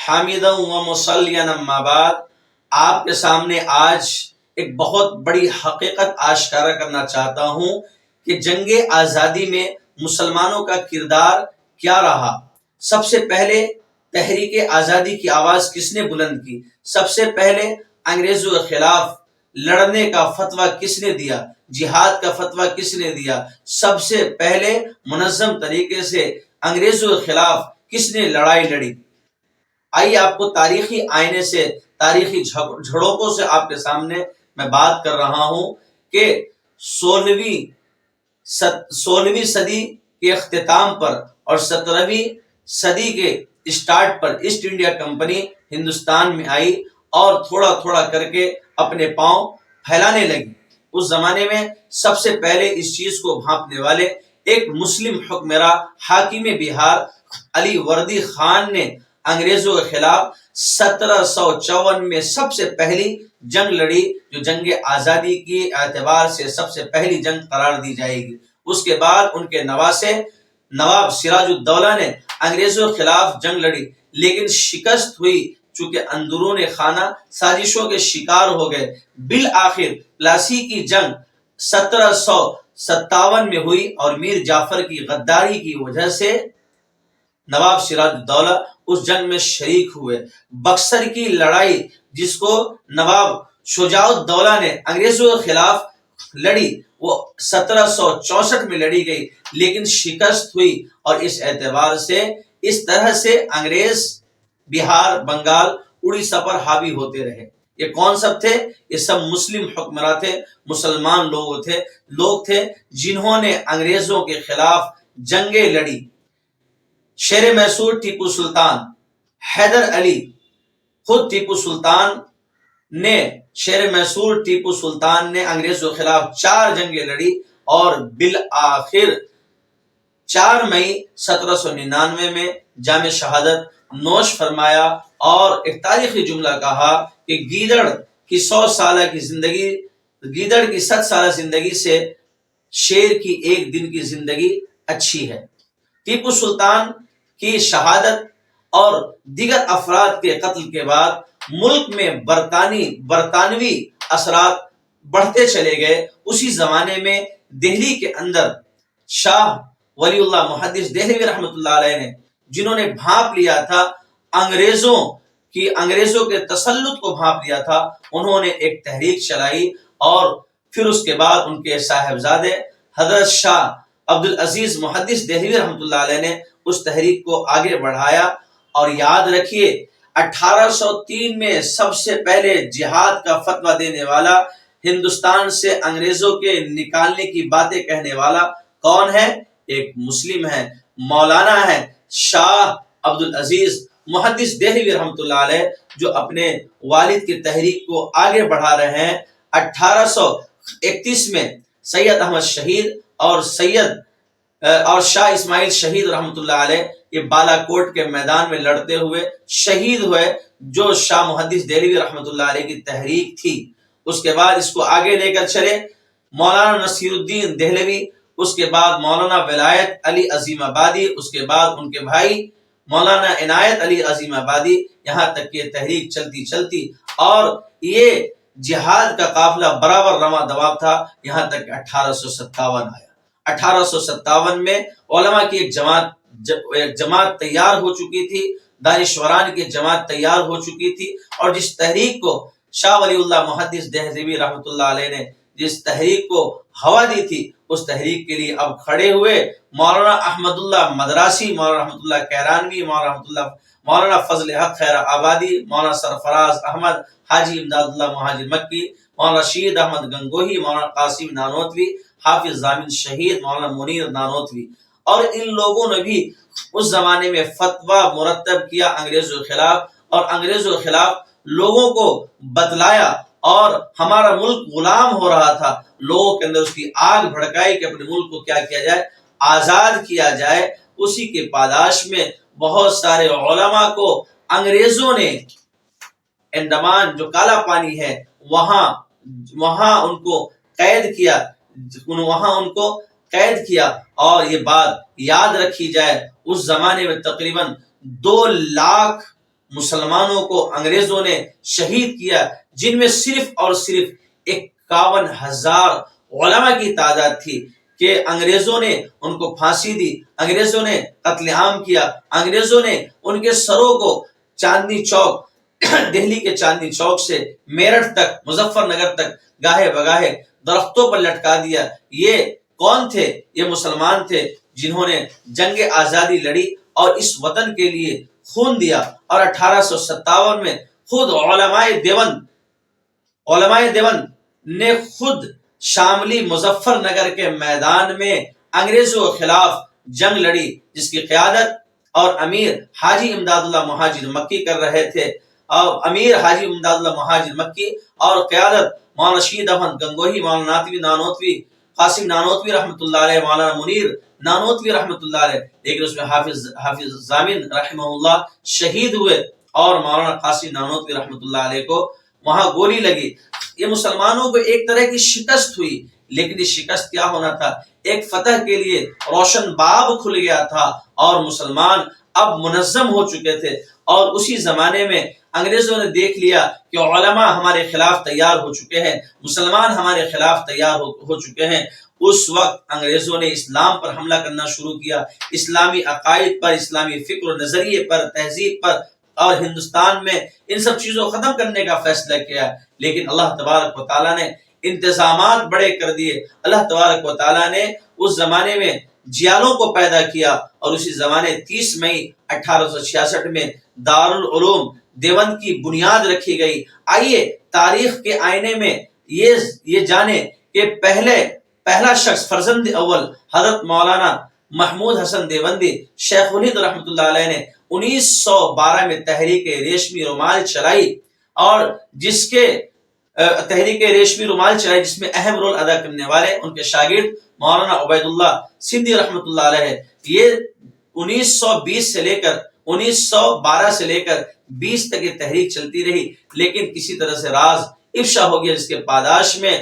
حامدا و مصلیا اما بعد، آپ کے سامنے آج ایک بہت بڑی حقیقت آشکارا کرنا چاہتا ہوں کہ جنگ آزادی میں مسلمانوں کا کردار کیا رہا۔ سب سے پہلے تحریک آزادی کی آواز کس نے بلند کی؟ سب سے پہلے انگریزوں کے خلاف لڑنے کا فتویٰ کس نے دیا؟ جہاد کا فتویٰ کس نے دیا؟ سب سے پہلے منظم طریقے سے انگریزوں کے خلاف کس نے لڑائی لڑی؟ آئیے آپ کو تاریخی آئینے سے، تاریخی جھڑوکوں سے آپ کے سامنے میں بات کر رہا ہوں کہ 16ویں صدی کے اختتام پر اور 17ویں صدی کے اسٹارٹ پر ایسٹ انڈیا کمپنی ہندوستان میں آئی اور تھوڑا تھوڑا کر کے اپنے پاؤں پھیلانے لگی۔ اس زمانے میں سب سے پہلے اس چیز کو بھانپنے والے ایک مسلم حکمراں حاکم بہار علی وردی خان نے انگریزوں کے خلاف 1754 میں سب سے پہلی جنگ لڑی، جو جنگ آزادی کی اعتبار سے سب سے پہلی جنگ قرار دی جائے گی۔ اس کے بعد ان کے نواسے نواب سراج الدولہ نے انگریزوں کے خلاف جنگ لڑی، لیکن شکست ہوئی چونکہ اندرون خانہ سازشوں کے شکار ہو گئے۔ بالآخر پلاسی کی جنگ 1757 میں ہوئی اور میر جعفر کی غداری کی وجہ سے نواب سراج الدولہ اس جنگ میں شریک ہوئے۔ بکسر کی لڑائی جس کو نواب شجاع الدولہ نے انگریزوں کے خلاف لڑی، وہ 1764 میں لڑی گئی، لیکن شکست ہوئی، اور اس اعتبار سے اس طرح سے انگریز بہار، بنگال، اڑیسہ پر حاوی ہوتے رہے۔ یہ کون سب تھے؟ یہ سب مسلم حکمراں تھے، مسلمان لوگ تھے جنہوں نے انگریزوں کے خلاف جنگیں لڑی۔ شیر میسور ٹیپو سلطان، حیدر علی، خود ٹیپو سلطان نے، شیر میسور ٹیپو سلطان نے انگریزوں کے خلاف 4 جنگیں لڑی اور بالآخر 4 مئی 1799 میں جام شہادت نوش فرمایا، اور ایک تاریخی جملہ کہا کہ گیدڑ کی 100 سالہ زندگی سے شیر کی ایک دن کی زندگی اچھی ہے۔ ٹیپو سلطان کی شہادت اور دیگر افراد کے قتل کے بعد ملک میں برطانوی اثرات بڑھتے چلے گئے۔ اسی زمانے میں دہلی کے اندر شاہ ولی اللہ محدث دہلوی رحمۃ اللہ علیہ نے، جنہوں نے بھانپ لیا تھا انگریزوں کے تسلط کو بھانپ لیا تھا، انہوں نے ایک تحریک چلائی، اور پھر اس کے بعد ان کے صاحبزادے حضرت شاہ عبدالعزیز محدث دہلوی رحمۃ اللہ علیہ نے اس تحریک کو آگے بڑھایا۔ اور یاد رکھیے 1803 میں سب سے پہلے جہاد کا فتویٰ دینے والا، ہندوستان سے انگریزوں کے نکالنے کی باتیں کہنے والا کون ہے؟ ایک مسلم ہے، مولانا ہے شاہ عبدالعزیز محدث دہلوی رحمۃ اللہ علیہ، جو اپنے والد کی تحریک کو آگے بڑھا رہے ہیں۔ 1831 میں سید احمد شہید اور شاہ اسماعیل شہید رحمۃ اللہ علیہ یہ بالا کوٹ کے میدان میں لڑتے ہوئے شہید ہوئے، جو شاہ محدث دہلوی رحمۃ اللہ علیہ کی تحریک تھی۔ اس کے بعد اس کو آگے لے کر چلے مولانا نصیر الدین دہلوی، اس کے بعد مولانا ولایت علی عظیم آبادی، اس کے بعد ان کے بھائی مولانا عنایت علی عظیم آبادی، یہاں تک کہ تحریک چلتی اور یہ جہاد کا قافلہ برابر رواں دواب تھا، یہاں تک کہ 1857 آیا۔ 1857 میں علماء کی ایک جماعت تیار ہو چکی تھی، دانشوران کی جماعت تیار ہو چکی تھی، اور جس تحریک کو شاہ ولی اللہ محدث دہلوی رحمۃ اللہ علیہ نے جس تحریک کو ہوا دی تھی، اس تحریک کے لیے اب کھڑے ہوئے مولانا احمد اللہ مدراسی، مولانا رحمۃ اللہ کیرانوی، مولانا فضل حق خیر آبادی، مولانا سرفراز احمد، حاجی امداد اللہ مہاجر مکی، مولانا رشید احمد گنگوہی، مولانا قاسم نانوتوی، حافظ ضامن شہید، مولانا منیر نانوتوی، اور ان لوگوں نے بھی اس زمانے میں فتویٰ مرتب کیا انگریزوں کے خلاف، اور انگریزوں کے خلاف لوگوں کو بتلایا، اور ہمارا ملک غلام ہو رہا تھا، لوگوں کے اندر اس کی آگ بھڑکائی کہ اپنے ملک کو کیا کیا جائے، آزاد کیا جائے۔ اسی کے پاداش میں بہت سارے علماء کو انگریزوں نے انڈمان جو کالا پانی ہے وہاں ان کو قید کیا، اور یہ بات یاد رکھی جائے، اس زمانے میں تقریباً 2 لاکھ مسلمانوں کو انگریزوں نے شہید کیا، جن میں صرف اور صرف 51,000 علماء کی تعداد تھی، کہ انگریزوں نے ان کو پھانسی دی، انگریزوں نے قتل عام کیا، انگریزوں نے ان کے سروں کو چاندنی چوک دہلی کے چاندنی چوک سے میرٹھ تک، مظفر نگر تک گاہے بگاہے درختوں پر لٹکا دیا۔ یہ کون تھے؟ یہ مسلمان تھے جنہوں نے جنگ آزادی لڑی اور اس وطن کے لیے خون دیا، اور 1857 میں خود علماء دیوبند نے خود شاملی مظفر نگر کے میدان میں انگریزوں کے خلاف جنگ لڑی، جس کی قیادت اور امیر حاجی امداد اللہ مہاجر مکی کر رہے تھے، اور امیر حاجی امداد اللہ مہاجر مکی اور قیادت مولانا رشید احمد گنگوہی، مولانا نانوتوی قاسم نانوتوی رحمۃ اللہ علیہ، مولانا منیر نانوتوی رحمۃ اللہ علیہ، لیکن اس میں حافظ ضامن رحمہ اللہ شہید ہوئے، اور مولانا قاسم نانوتوی رحمۃ اللہ علیہ کو وہاں گولی لگی۔ یہ مسلمانوں کو ایک طرح کی شکست ہوئی، لیکن یہ شکست کیا ہونا تھا؟ ایک فتح کے لیے روشن باب کھل گیا تھا، اور مسلمان اب منظم ہو چکے تھے۔ اور اسی زمانے میں انگریزوں نے دیکھ لیا کہ علماء ہمارے خلاف تیار ہو چکے ہیں، مسلمان ہمارے خلاف تیار ہو چکے ہیں۔ اس وقت انگریزوں نے اسلام پر حملہ کرنا شروع کیا، اسلامی عقائد پر، اسلامی فکر و نظریے پر، تہذیب پر، اور ہندوستان میں ان سب چیزوں کو ختم کرنے کا فیصلہ کیا۔ لیکن اللہ تبارک و تعالیٰ نے انتظامات بڑے کر دیے۔ اللہ تبارک و تعالیٰ نے اس زمانے میں جیالوں کو پیدا کیا، اور اسی زمانے 30 مئی 1866 میں دارالعلوم دیوبند کی بنیاد رکھی گئی۔ آئیے تاریخ کے آئینے میں یہ جانیں کہ پہلا شخص، فرزند اول حضرت مولانا محمود حسن دیوبندی شیخ الہند رحمۃ اللہ علیہ نے 1912 میں تحریک ریشمی رومال چلائی، اور جس میں اہم رول ادا کرنے والے ان کے شاگرد مولانا عبید اللہ سندھی رحمۃ اللہ علیہ۔ یہ 1912 سے لے کر 20 تک یہ تحریک چلتی رہی، لیکن کسی طرح سے راز افشا ہو گیا، جس کے پاداش میں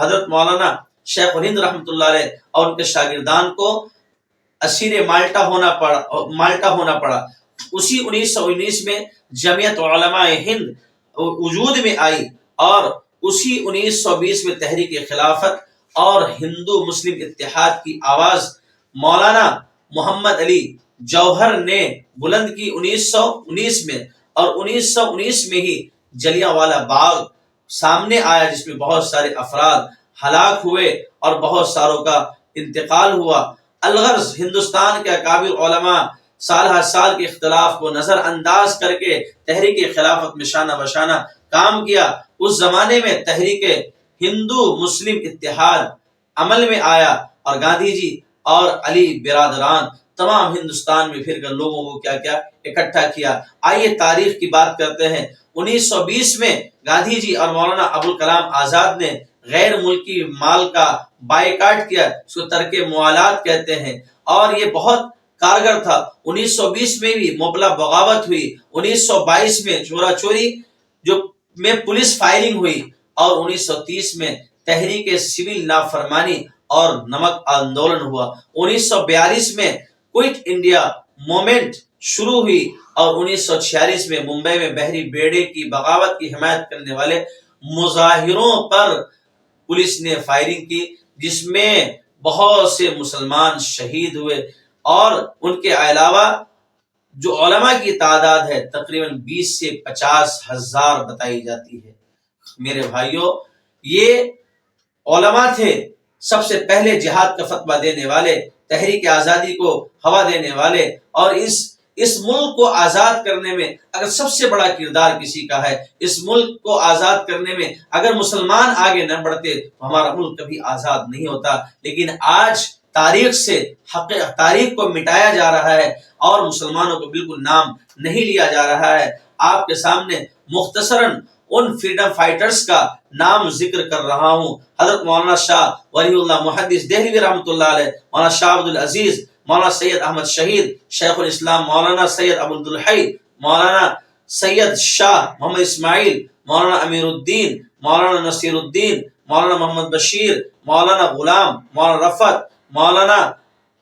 حضرت مولانا شیخ الہند رحمۃ اللہ علیہ اور ان کے شاگردان کو اسیر مالٹا ہونا پڑا۔ اسی 1919 میں جمعیت علماء ہند وجود میں آئی، اور اسی 1920 میں تحریک خلافت اور ہندو مسلم اتحاد کی آواز مولانا محمد علی جوہر نے بلند کی 1919 میں، اور 1919 میں ہی جلیاں والا باغ سامنے آیا، جس میں بہت سارے افراد ہلاک ہوئے اور بہت ساروں کا انتقال ہوا۔ الغرض ہندوستان کے اکابر علماء سال ہر سال کے اختلاف کو نظر انداز کر کے تحریک خلافت میں شانہ بشانہ کام کیا۔ اس زمانے میں تحریک ہندو مسلم اتحاد عمل میں آیا، اور گاندھی جی اور علی برادران تمام ہندوستان میں پھر کر لوگوں کو کیا اکٹھا کیا۔ آئیے تاریخ کی بات کرتے ہیں۔ 1920 میں گاندھی جی اور مولانا ابوالکلام آزاد نے غیر ملکی مال کا بائیکاٹ کیا، اس کو ترک موالات کہتے ہیں، اور یہ بہت کارگر تھا۔ 1920 میں بھی مبلا بغاوت ہوئی، 1922 میں چورا چوری میں پولیس فائرنگ ہوئی، اور 1930 میں تحریک سول نافرمانی اور نمک آندولن ہوا۔ 1942 میں کوئٹ انڈیا موومنٹ شروع ہوئی، اور 1946 میں ممبئی میں بحری بیڑے کی بغاوت کی حمایت کرنے والے مظاہروں پر پولیس نے فائرنگ کی، جس میں بہت سے مسلمان شہید ہوئے، اور ان کے علاوہ جو علماء کی تعداد ہے تقریباً 20 سے 50 ہزار بتائی جاتی ہے۔ میرے بھائیوں، یہ علماء تھے سب سے پہلے جہاد کا فتویٰ دینے والے، تحریک آزادی کو ہوا دینے والے، اور اس ملک کو آزاد کرنے میں اگر سب سے بڑا کردار کسی کا ہے، اس ملک کو آزاد کرنے میں اگر مسلمان آگے نہ بڑھتے تو ہمارا ملک کبھی آزاد نہیں ہوتا۔ لیکن آج تاریخ کو مٹایا جا رہا ہے، اور مسلمانوں کو بالکل نام نہیں لیا جا رہا ہے۔ آپ کے سامنے مختصراً ان فریڈم فائٹرز کا نام ذکر کر رہا ہوں۔ حضرت مولانا شاہ ولی اللہ محدث دہلوی رحمۃ اللہ علیہ، مولانا شاہ عبدالعزیز، مولانا سید احمد شہید، شیخ الاسلام مولانا سید عبدالحی، مولانا سید شاہ محمد اسماعیل، مولانا امیر الدین، مولانا نصیر الدین، مولانا محمد بشیر، مولانا غلام، مولانا رفعت، مولانا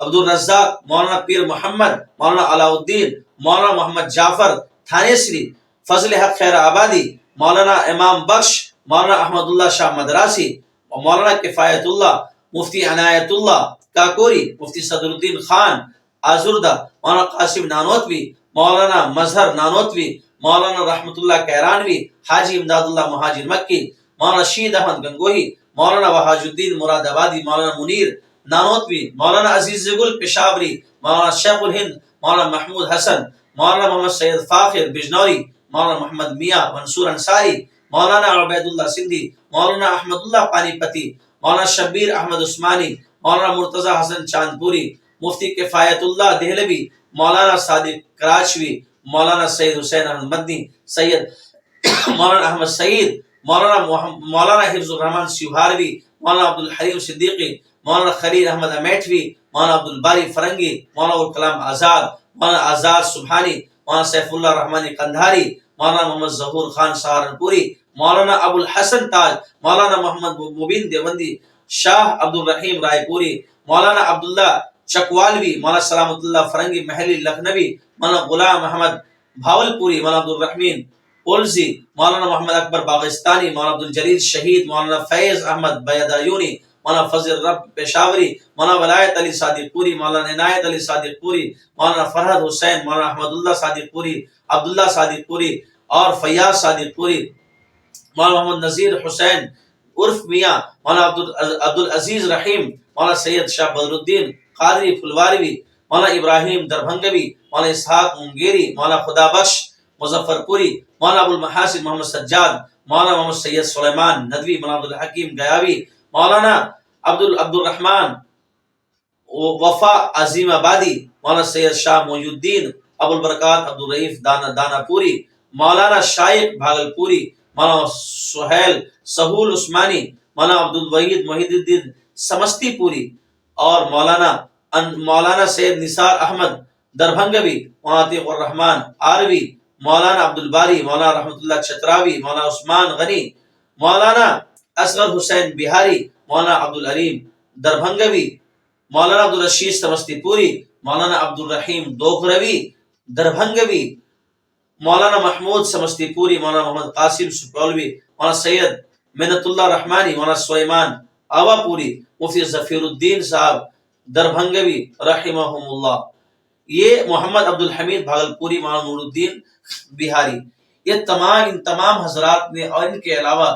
عبدالرزاق، مولانا پیر محمد، مولانا علاء الدین، مولانا محمد جعفر، تھانیسری، فضل حق خیر آبادی، مولانا امام بخش، مولانا احمد اللہ شاہ مدراسی، مولانا کفایت اللہ، مفتی عنایت اللہ کاکوری، مفتی صدر الدین خان آزردہ، مولانا قاسم نانوتوی، مولانا مظہر نانوتوی، مولانا رحمت اللہ کیرانوی، حاجی امداد اللہ مہاجر مکی، مولانا رشید احمد گنگوہی، مولانا وحاج الدین مراد آبادی، مولانا منیر نانوتوی، مولانا عزیز گل پشاوری، مولانا شیخ الہند مولانا محمود حسن، مولانا محمد سید فاخر بجنوری، مولانا محمد میاں منصور انصاری، مولانا عبید اللہ سندھی، مولانا احمد اللہ پانی پتی، مولانا شبیر احمد عثمانی، مولانا مرتضی حسن چاندپوری، مفتی کفایت اللہ دہلوی، مولانا صادق کراچوی، مولانا سید حسین احمد مدنی، سید مولانا احمد سعید، مولانا حفظ الرحمان سیوہاروی، مولانا عبد الحلیم صدیقی، مولانا خلیل احمد امیٹھوی، مولانا عبد الباری فرنگی، مولانا ابوالکلام آزاد، مولانا آزاد سبحانی، مولانا سیف اللہ رحمانی قندھاری، مولانا محمد ظہور خان سہارنپوری، مولانا ابو الحسن تاج، مولانا محمد مبین دیوبندی، شاہ عبد الرحیم رائے پوری، مولانا عبداللہ چکوالوی، مولانا سلامت اللہ فرنگی محلی لکھنوی، مولانا غلام احمد بھاول پوری، مولانا عبد الرحمین اولزی، مولانا محمد اکبر باغستانی، مولانا عبد الجلیل شہید، مولانا فیض احمد بیدایونی، مولانا فضل رب پشاوری، مولانا ولایت علی صادق پوری، مولانا عنایت علی صادق پوری، مولانا فرحت حسین، مولانا احمد اللہ صادق پوری، عبداللہ صادق پوری اور فیاض صادق پوری، مولانا محمد نذیر حسین عرف میاں، مولانا عبد العزیز رحیم، مولانا سید شاہ بدر الدین قادری پھلواروی، مولانا ابراہیم دربھنگوی، مولانا اسحاق منگیری، مولانا خدا بخش مظفر پوری، مولانا ابو المحاسن محمد سجاد، مولانا محمد سید سلیمان ندوی، مولانا عبد الحکیم گیاوی، مولانا عبد الرحمن وفا عظیم آبادی، مولانا سید شاہ محی الدین، ابو البرکات عبد الرئیف دانا پوری، مولانا شائق بھاگل پوری، مولانا سہول عثمانی، مولانا عبد الوحید محی الدین سمستی پوری اور مولانا سید نثار احمد دربھنگوی، مولانا عتیق الرحمن آروی، مولانا عبد الباری، مولانا رحمت اللہ چتراوی، مولانا عثمان غنی، مولانا اصغر حسین بہاری، مولانا عبد العلیم دربھنگوی، مولانا عبد الرشید سمستی پوری، مولانا عبد الرحیم دوغروی دربھنگوی، مولانا محمود سمستی پوری، مولانا محمد قاسم سپولوی، مولانا سید منت اللہ رحمانی، مولانا سلیمان آوا پوری، مفتی ظفیر الدین صاحب دربھنگوی رحمہم اللہ، یہ محمد عبد الحمید بھاگل پوری، مولانا نور الدین بہاری، یہ ان تمام حضرات نے اور ان کے علاوہ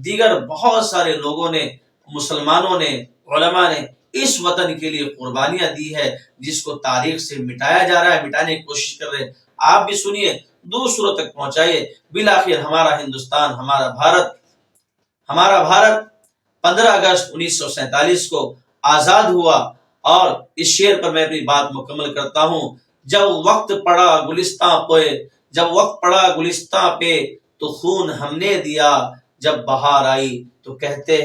دیگر بہت سارے لوگوں نے، مسلمانوں نے، علماء نے اس وطن کے لیے قربانیاں دی ہے جس کو تاریخ سے مٹایا جا رہا ہے، مٹانے کی کوشش کر رہے ہیں۔ آپ بھی سنیے، دوسروں تک پہنچائیے، بالآخر ہمارا ہندوستان، ہمارا بھارت 15 اگست 1947 کو آزاد ہوا، اور اس شعر پر میں اپنی بات مکمل کرتا ہوں۔ جب وقت پڑا گلستاں پہ تو خون ہم نے دیا، جب بہار آئی تو کہتے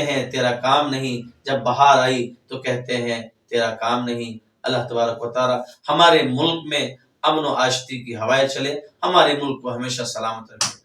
ہیں تیرا کام نہیں، جب بہار آئی تو کہتے ہیں تیرا کام نہیں۔ اللہ تبارک و تعالی ہمارے ملک میں امن و آشتی کی ہوائیں چلے، ہمارے ملک کو ہمیشہ سلامت رکھے۔